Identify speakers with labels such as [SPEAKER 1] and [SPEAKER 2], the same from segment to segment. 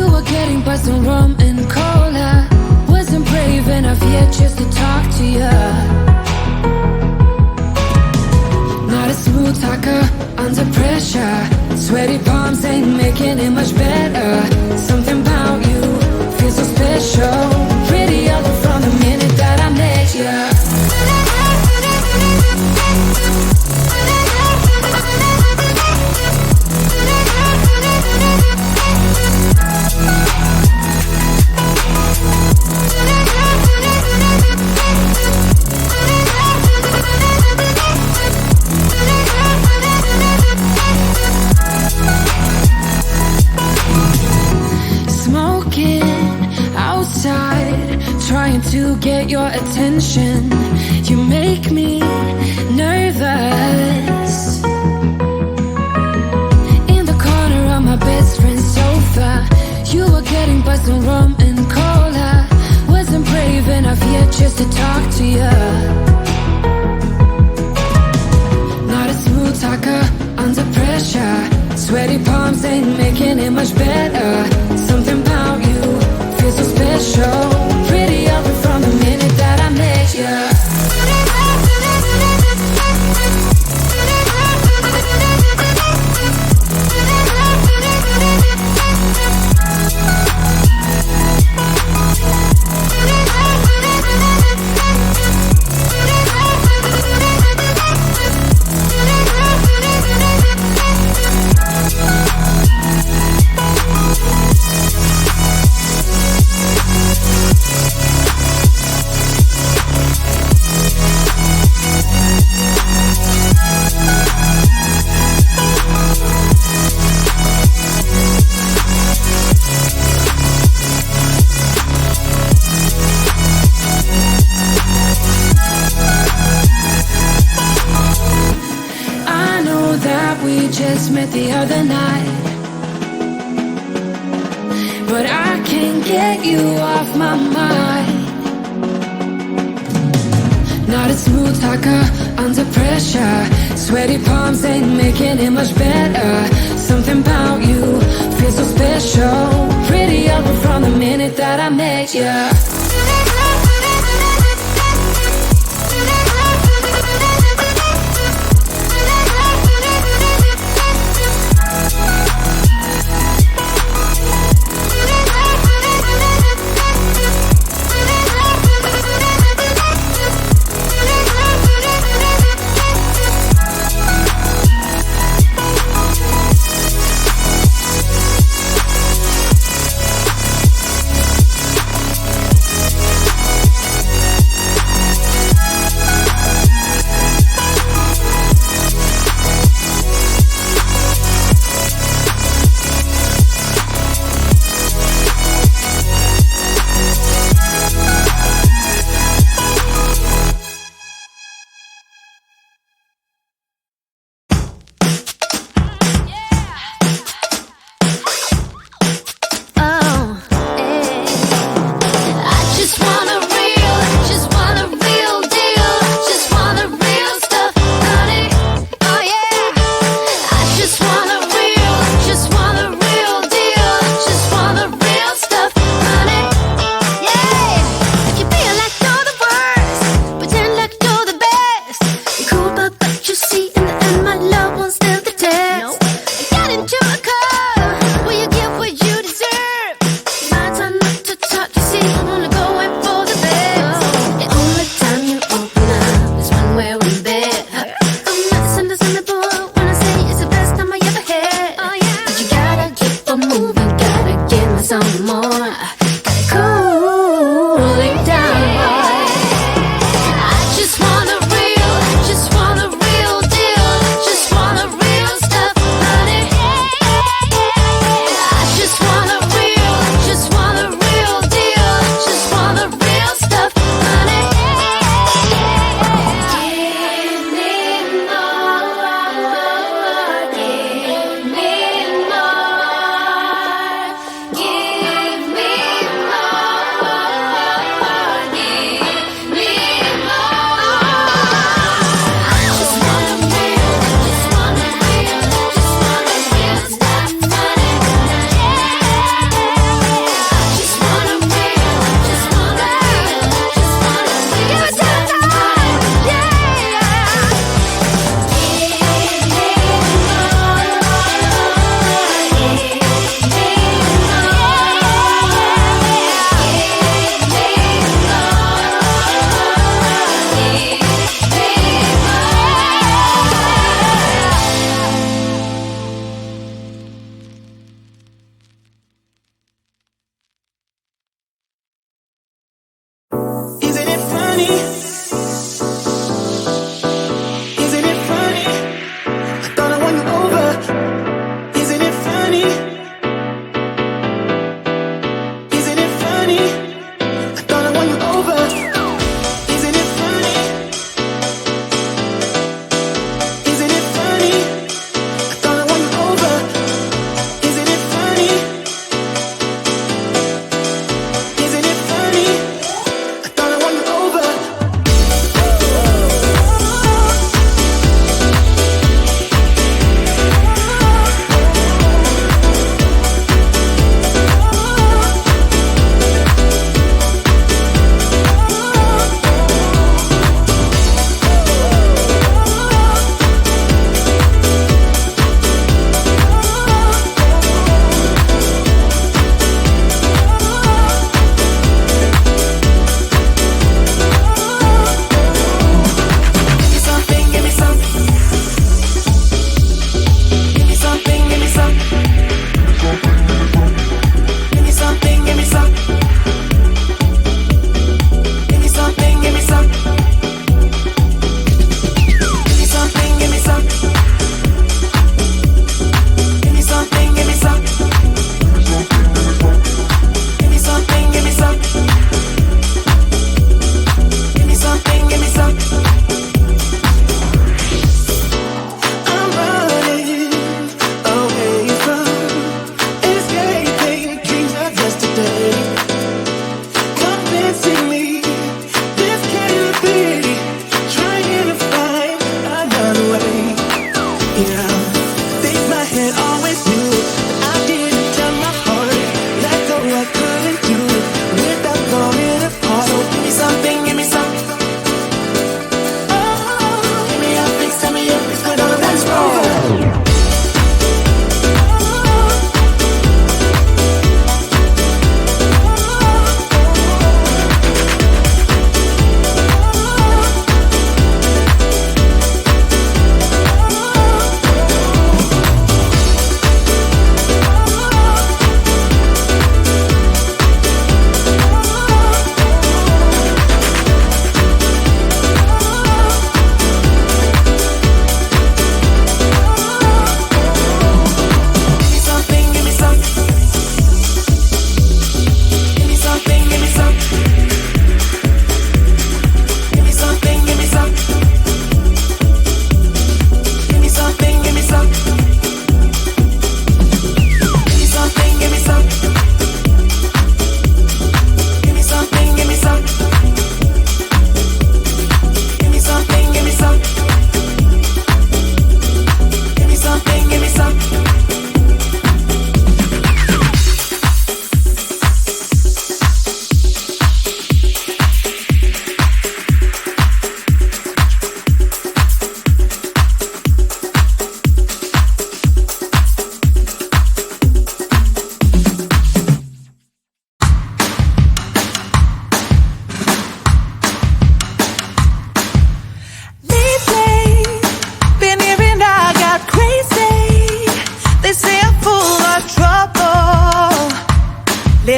[SPEAKER 1] You were getting buzzed on rum and cola. Wasn't brave enough yet just to talk to ya. Not a smooth talker under pressure. Sweaty palms ain't making it much better. Something about you feels so special. Pretty other from the minute that I met ya. Trying to get your attention. You make me nervous. In the corner of my best friend's sofa, you were getting buzzed on rum and cola. Wasn't brave enough yet just to talk to ya. Not a smooth talker under pressure. Sweaty palms ain't making it much better. Something about you feels so special. Pretty other from the minute that I met ya. Met the other night, but I can't get you off my mind. Not a smooth talker under pressure. Sweaty palms ain't making it much better. Something about you feels so special. Pretty other from the minute that I met ya.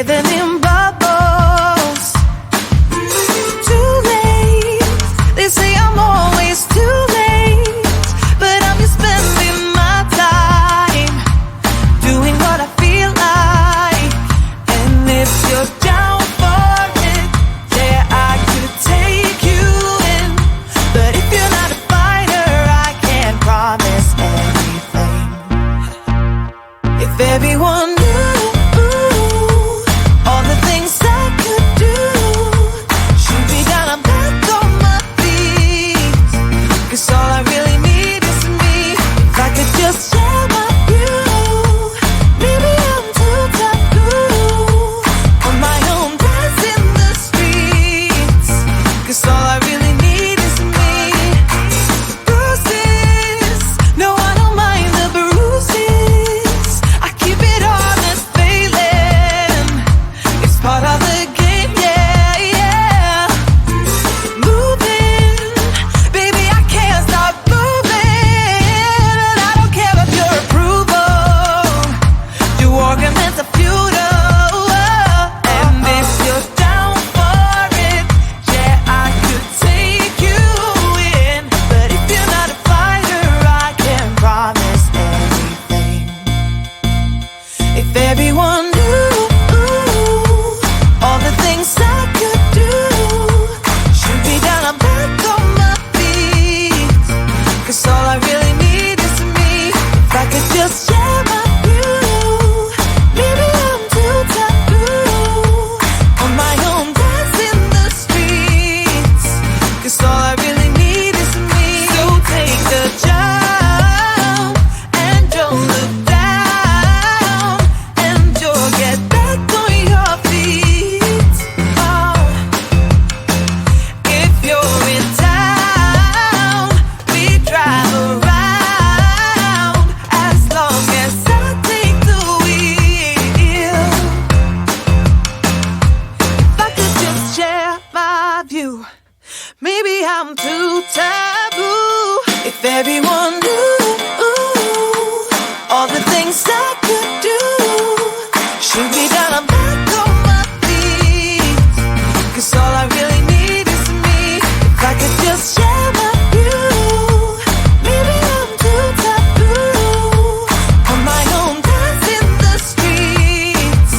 [SPEAKER 1] breathing in bubbles. Too late, they say I'm always too late, but I'm just spending my time doing what I feel like. And if you're down for it, yeah, I could take you in, but if you're not a fighter, I can't promise anything. If everyone knew all the things I could do, shoot me down, I'm back on my feet, 'cause all I really need is me. If I could just share my view, maybe I'm too taboo on my own, dance in the streets, 'cause all I really need is me. Bruises, no, I don't mind the bruises, I keep it honest failing, it's part of the game, yeah, yeah. Moving, baby, I can't stop moving, and I don't care of your approval, your arguments are futile, and if you're down for it, yeah, I could take you in, but if you're not a fighter, I can't promise anything. If everyone knew all the things I could do, shoot me down, I'm back on my feet, 'cause all I really need is me. If I could just share my view, maybe I'm too taboo on my own, dance in the streets, 'cause all I really need is me. So take the jump and don't look down, and you'll get back on your feet. Oh, if you're in town, we drive around, as long as I take the wheel. If I could just share my view, maybe I'm too taboo. If everyone knew all the things I could do, shoot me down, I'm back on my feet, 'cause all I really need is me. If I could just share my view, maybe I'm too taboo on my own, dance in the streets,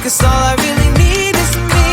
[SPEAKER 1] 'cause all I really need is me.